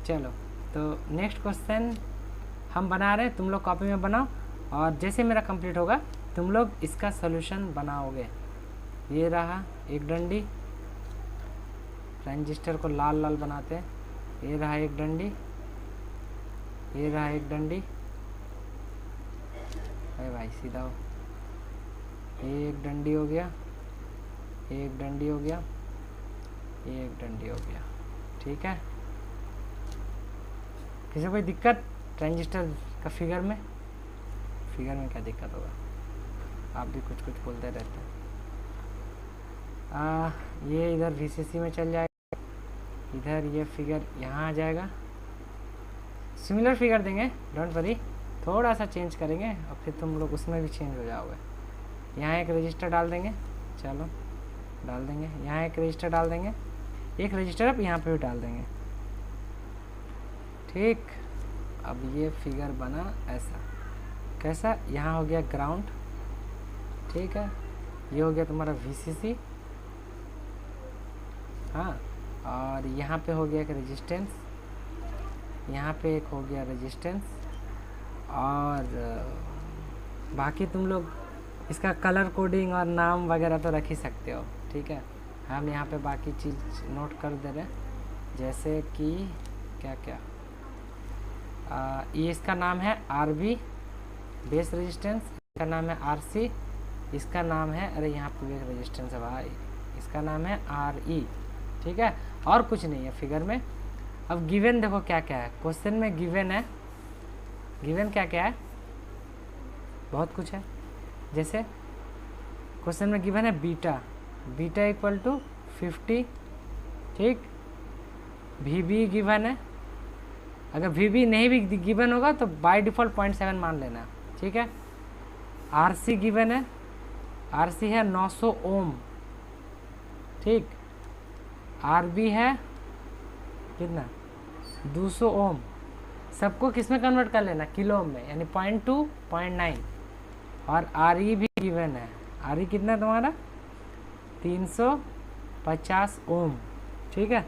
चलो तो next question हम बना रहे हैं, तुम लोग कॉपी में बनाओ और जैसे मेरा कंप्लीट होगा तुम लोग इसका सॉल्यूशन बनाओगे। ये रहा एक डंडी, ट्रांजिस्टर को लाल लाल बनाते हैं। ये रहा एक डंडी, ये रहा एक डंडी, अरे भाई सीधा हो। ये एक डंडी हो गया, एक डंडी हो गया, एक डंडी हो गया। ठीक है, किसी कोई दिक्कत ट्रांजिस्टर का फिगर में? फिगर में क्या दिक्कत होगा, आप भी कुछ कुछ बोलते रहते हैं। ये इधर VCC में चल जाएगा, इधर ये फिगर यहाँ आ जाएगा। सिमिलर फिगर देंगे, डोंट वरी, थोड़ा सा चेंज करेंगे और फिर तुम लोग उसमें भी चेंज हो जाओगे। यहाँ एक रजिस्टर डाल देंगे, चलो डाल देंगे। यहाँ एक रजिस्टर डाल देंगे, एक रजिस्टर अब यहाँ पे भी डाल देंगे। ठीक, अब ये फिगर बना ऐसा, कैसा? यहाँ हो गया ग्राउंड, ठीक है, ये हो गया तुम्हारा VCC, हाँ, और यहाँ पे हो गया एक रेजिस्टेंस, यहाँ पे एक हो गया रेजिस्टेंस, और बाकी तुम लोग इसका कलर कोडिंग और नाम वगैरह तो रख ही सकते हो। ठीक है, हम यहाँ पे बाकी चीज़ नोट कर दे रहे हैं, जैसे कि क्या क्या, ये इसका नाम है RB बेस रेजिस्टेंस, इसका नाम है RC, इसका नाम है, अरे यहाँ पे एक रेजिस्टेंस है भाई, इसका नाम है RE। ठीक है, और कुछ नहीं है फिगर में। अब गिवन देखो क्या क्या है, क्वेश्चन में गिवन है, गिवन क्या क्या है, बहुत कुछ है। जैसे क्वेश्चन में गिवन है बीटा, बीटा इक्वल टू 50, ठीक, VB गिवन है, अगर VB नहीं भी गिवन होगा तो बाय डिफ़ॉल्ट 0.7 मान लेना। ठीक है, RC गिवन है, RC है 900 ओम, ठीक, RB है कितना, 200 ओम। सबको किस में कन्वर्ट कर लेना, किलो ओम में, यानी 0.2 0.9। और RE भी गिवन है, RE कितना तुम्हारा 350 ओम। ठीक है,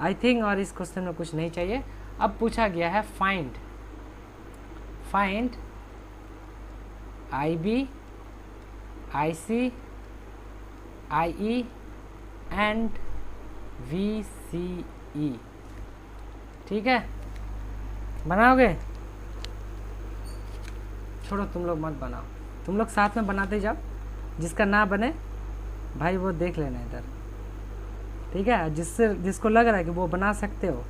आई थिंक और इस क्वेश्चन में कुछ नहीं चाहिए। अब पूछा गया है find IB IC IE and VCE। ठीक है, बनाओगे? छोड़ो तुम लोग मत बनाओ, तुम लोग साथ में बनाते जाओ, जिसका ना बने भाई वो देख लेना इधर। ठीक है, जिसको लग रहा है कि वो बना सकते हो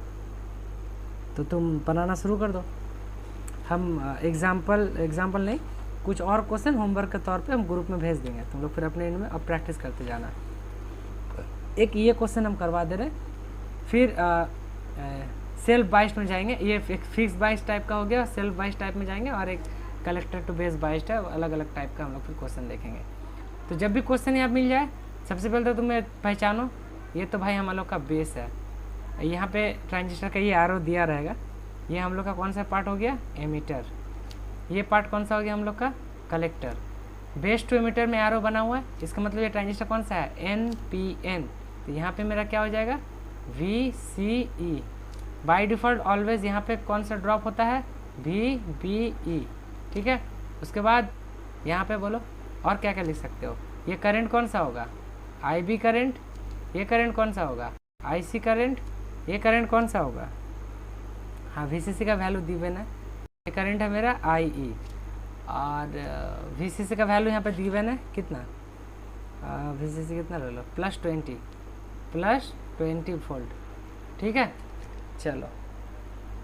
तो तुम बनाना शुरू कर दो। हम एग्जाम्पल नहीं, कुछ और क्वेश्चन होमवर्क के तौर पे हम ग्रुप में भेज देंगे, तुम लोग फिर अपने इनमें अब प्रैक्टिस करते जाना। एक ये क्वेश्चन हम करवा दे रहे, फिर सेल्फ बाइस्ड में जाएंगे, ये एक फिक्स बाइस्ड टाइप का हो गया, सेल्फ बाइस्ड टाइप में जाएंगे, और एक कलेक्टर टू बेस बाइस्ड है, अलग अलग टाइप का हम लोग फिर क्वेश्चन देखेंगे। तो जब भी क्वेश्चन यहाँ मिल जाए, सबसे पहले तो तुम्हें पहचानो, ये तो भाई हम लोग का बेस है, यहाँ पे ट्रांजिस्टर का ये आरो दिया रहेगा, ये हम लोग का कौन सा पार्ट हो गया, एमीटर, ये पार्ट कौन सा हो गया हम लोग का, कलेक्टर। बेस टू एमीटर में आरो बना हुआ है, इसका मतलब ये ट्रांजिस्टर कौन सा है, NPN, तो यहाँ पे मेरा क्या हो जाएगा, VCE। बाय डिफ़ॉल्ट ऑलवेज यहाँ पे कौन सा ड्रॉप होता है, VBE। ठीक है, उसके बाद यहाँ पे बोलो और क्या क्या लिख सकते हो, ये करंट कौन सा होगा, IB करंट, ये करंट कौन सा होगा, IC करंट, ये करंट कौन सा होगा, हाँ VCC का वैल्यू गिवन है, ये करंट है मेरा IE, और VCC का वैल्यू यहाँ पे गिवन है कितना, VCC कितना ले लो, प्लस 20 वोल्ट। ठीक है, चलो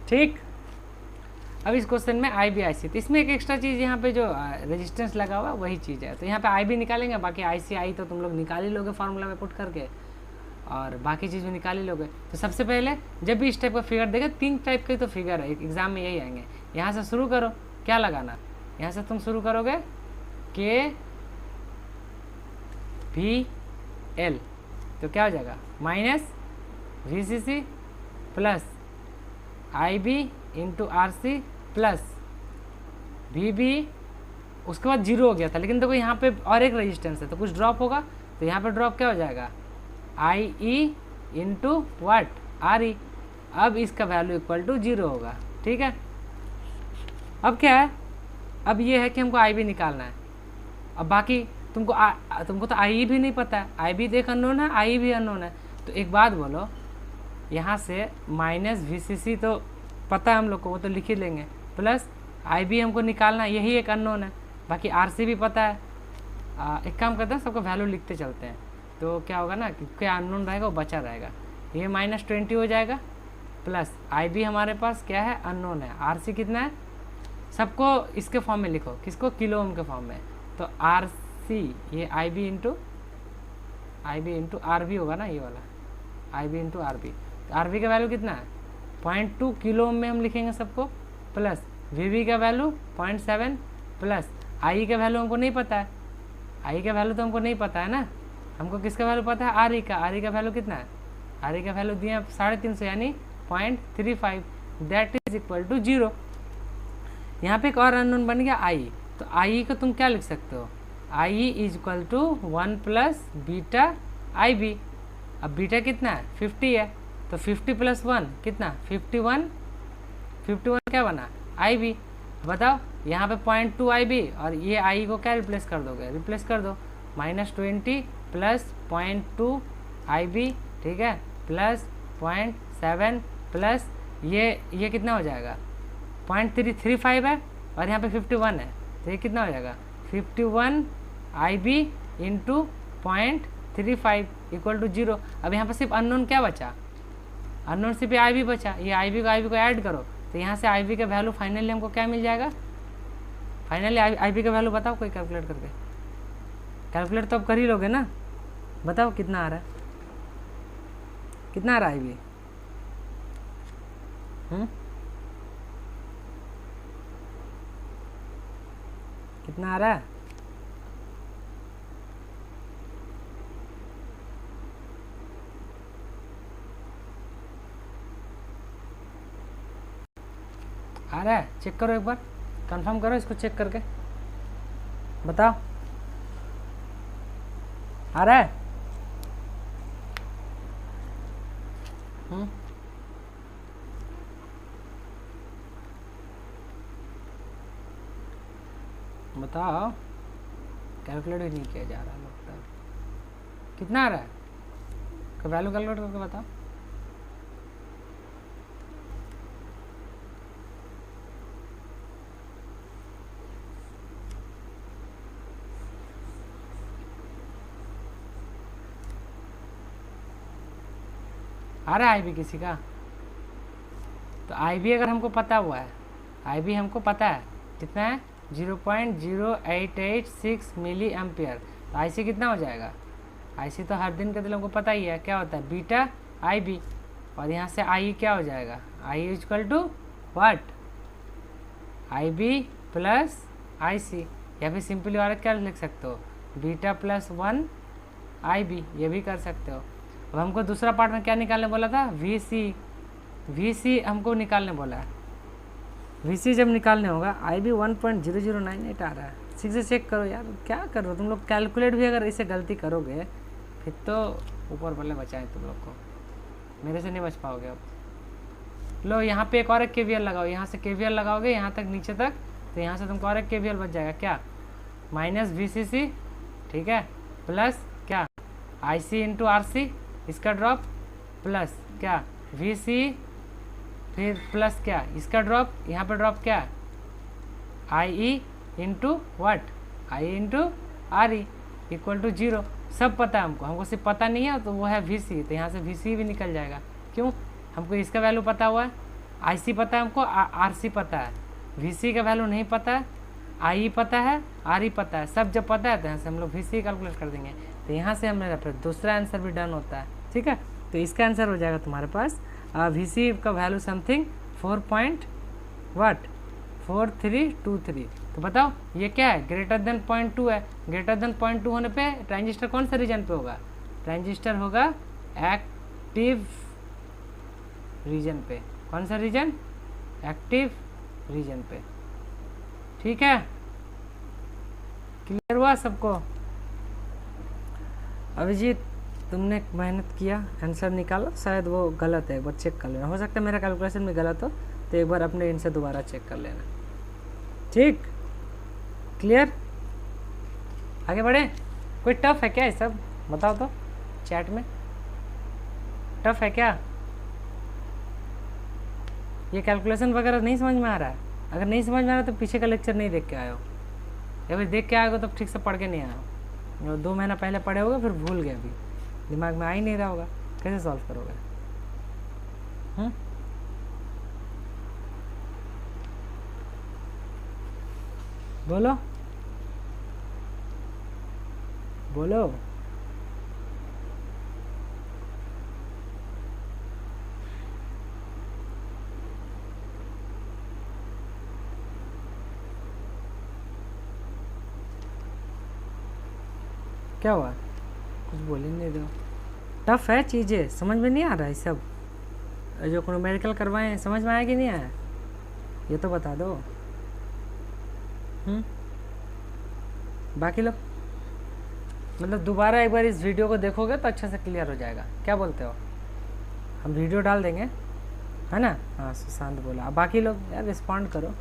ठीक। अब इस क्वेश्चन में IB IC, तो इसमें एक एक्स्ट्रा चीज़ यहाँ पे जो रेजिस्टेंस लगा हुआ वही चीज़ है, तो यहाँ पे IB निकालेंगे, बाकी IC I तो तुम लोग निकाल ही लोगे फार्मूला में पुट करके, और बाकी चीज़ में निकाल ही लोगे। तो सबसे पहले जब भी इस टाइप का फिगर देगा, 3 टाइप के तो फिगर है एग्जाम में यही आएंगे। यहाँ से शुरू करो, क्या लगाना, यहाँ से तुम शुरू करोगे KVL, तो क्या हो जाएगा, minus VCC plus IB into RC plus VB, उसके बाद 0 हो गया था, लेकिन देखो यहाँ पे और एक रेजिस्टेंस है तो कुछ ड्रॉप होगा, तो यहाँ पे ड्रॉप क्या हो जाएगा, IE इंटू वाट, RE, अब इसका वैल्यू इक्वल टू 0 होगा। ठीक है, अब क्या है, अब ये है कि हमको आई बी निकालना है। अब बाकी तुमको तो आई भी नहीं पता है, आई बी तो एक अननोन है, आई भी अननोन है। तो एक बात बोलो, यहाँ से माइनस वी सी सी तो पता है हम लोग को, वो तो लिख ही लेंगे, प्लस आई बी हमको निकालना है, यही एक अननोन है, बाकी आर सी भी पता है। एक काम करते हैं, सबको वैल्यू लिखते चलते हैं, तो क्या होगा ना कि क्या अननोन रहेगा वो बचा रहेगा। ये -20 हो जाएगा, प्लस आई बी हमारे पास क्या है, अननोन है। आर सी कितना है, सबको इसके फॉर्म में लिखो, किसको, किलो ओम के फॉर्म में। तो आर सी ये आई बी इंटू आर बी होगा ना, ये वाला आई बी इंटू आर बी। तो आर बी का वैल्यू कितना है, 0.2 किलो ओम में हम लिखेंगे सबको, प्लस वी बी का वैल्यू 0.7, प्लस आई का वैल्यू हमको नहीं पता है, आई का वैल्यू तो हमको नहीं पता है ना, हमको किसका वैल्यू पता है, आर ई का। आर ई का वैल्यू कितना है, आर ई का वैल्यू दिया 350 यानी 0.35, दैट इज इक्वल टू 0। यहाँ पे एक और अननोन बन गया आई, तो आई को तुम क्या लिख सकते हो, I is equal to 1 plus beta I B. अब बीटा कितना है, 50 है, तो 50 प्लस 1 कितना, 51 क्या बना, आई बी। बताओ यहाँ पे 0.2 आई बी और ये आई को क्या रिप्लेस कर दोगे, रिप्लेस कर दो, -20 प्लस 0.2 आई बी, ठीक है, प्लस 0.7 प्लस ये कितना हो जाएगा, 0.335 है, और यहाँ पे 51 है, तो ये कितना हो जाएगा, 51 आई बी इंटू 0.35 इक्वल टू 0। अब यहाँ पर सिर्फ अननोन क्या बचा, अननोन सिर्फ आई बी बचा, ये आई बी को ऐड करो, तो यहाँ से आई बी का वैल्यू फाइनली हमको क्या मिल जाएगा, फाइनली आई बी का वैल्यू बताओ कोई कैलकुलेट करके, कैलकुलेट तो अब कर ही लोगे ना, बताओ कितना आ रहा है, कितना आ रहा है आई बी, कितना आ रहा है, आ रहा है, चेक करो एक बार, कंफर्म करो इसको चेक करके बताओ, आ रहा है, बताओ, कैलकुलेट भी नहीं किया जा रहा लगता है, कितना आ रहा है, वैल्यू कैलकुलेट करके बताओ। आ रहा है आई बी किसी का, तो आई बी अगर हमको पता हुआ है, आई बी हमको पता है कितना है, 0.0886 मिली एम्पियर, तो आई सी कितना हो जाएगा, आई सी तो हर दिन के दिन हमको पता ही है क्या होता है, बीटा आई बी, और यहाँ से आई क्या हो जाएगा, I equal to what, I B plus I C, या फिर सिंपली और क्या लिख सकते हो, बीटा प्लस 1 आई बी, ये भी कर सकते हो। अब हमको दूसरा पार्ट में क्या निकालने बोला था, वी सी हमको निकालने बोला है, वी सी जब निकालने होगा, आई बी 1.0098 आ रहा है, ठीक से चेक करो यार, क्या कर रहे हो तुम लोग, कैलकुलेट भी अगर इसे गलती करोगे फिर तो ऊपर बल्ले बचाए तुम लोग को, मेरे से नहीं बच पाओगे। अब लो यहाँ पे एक और एक KVL लगाओ, यहाँ से KVL लगाओगे यहाँ तक नीचे तक, तो यहाँ से तुमको और एक KVL बच जाएगा, क्या, -VCC, ठीक है, प्लस क्या, IC इंटू RC, इसका ड्रॉप, प्लस क्या, VC, फिर प्लस क्या, इसका ड्रॉप, यहाँ पे ड्रॉप क्या, IE into what, IE into RE equal to 0। सब पता है हमको सिर्फ पता नहीं है तो वो है VC, तो यहाँ से VC भी निकल जाएगा, क्यों, हमको इसका वैल्यू पता हुआ है, IC पता है हमको, RC पता है, VC का वैल्यू नहीं पता है, IE पता है, RE पता है, सब जब पता है तो यहाँ से हम लोग VC कैलकुलेट कर देंगे, तो यहाँ से हमें फिर दूसरा आंसर भी डन होता है, ठीक है। तो इसका आंसर हो जाएगा तुम्हारे पास VC का वैल्यू समथिंग 4.4323। तो बताओ ये क्या है, ग्रेटर देन 0.2 है, ग्रेटर देन 0.2 होने पे ट्रांजिस्टर कौन सा रीजन पे होगा, ट्रांजिस्टर होगा एक्टिव रीजन पे, कौन सा रीजन, एक्टिव रीजन पे, ठीक है, क्लियर हुआ सबको। अभिजीत तुमने मेहनत किया, आंसर निकालो, शायद वो गलत है, एक बार चेक कर लेना, हो सकता है मेरा कैलकुलेशन में गलत हो, तो एक बार अपने इनसे दोबारा चेक कर लेना। ठीक, क्लियर, आगे बढ़े। कोई टफ है क्या ये सब, बताओ तो चैट में, टफ है क्या? ये कैलकुलेशन वगैरह नहीं समझ में आ रहा है? अगर नहीं समझ में आ रहा तो पीछे का लेक्चर नहीं देख के आए हो, या फिर देख के आए हो तो ठीक से पढ़ के नहीं आए हो, 2 महीना पहले पढ़े होगे फिर भूल गए, अभी दिमाग में आ ही नहीं रहा होगा, कैसे सॉल्व करोगे? बोलो बोलो। क्या हुआ, कुछ बोल ही नहीं दो। टफ है चीज़ें, समझ में नहीं आ रहा है सब, जो न्यूमेरिकल करवाए समझ में आया कि नहीं आया, ये तो बता दो। बाकी लोग मतलब दोबारा एक बार इस वीडियो को देखोगे तो अच्छे से क्लियर हो जाएगा, क्या बोलते हो? हम वीडियो डाल देंगे, है ना? हाँ, सुशांत बोला। अब बाकी लोग यार रिस्पॉन्ड करो।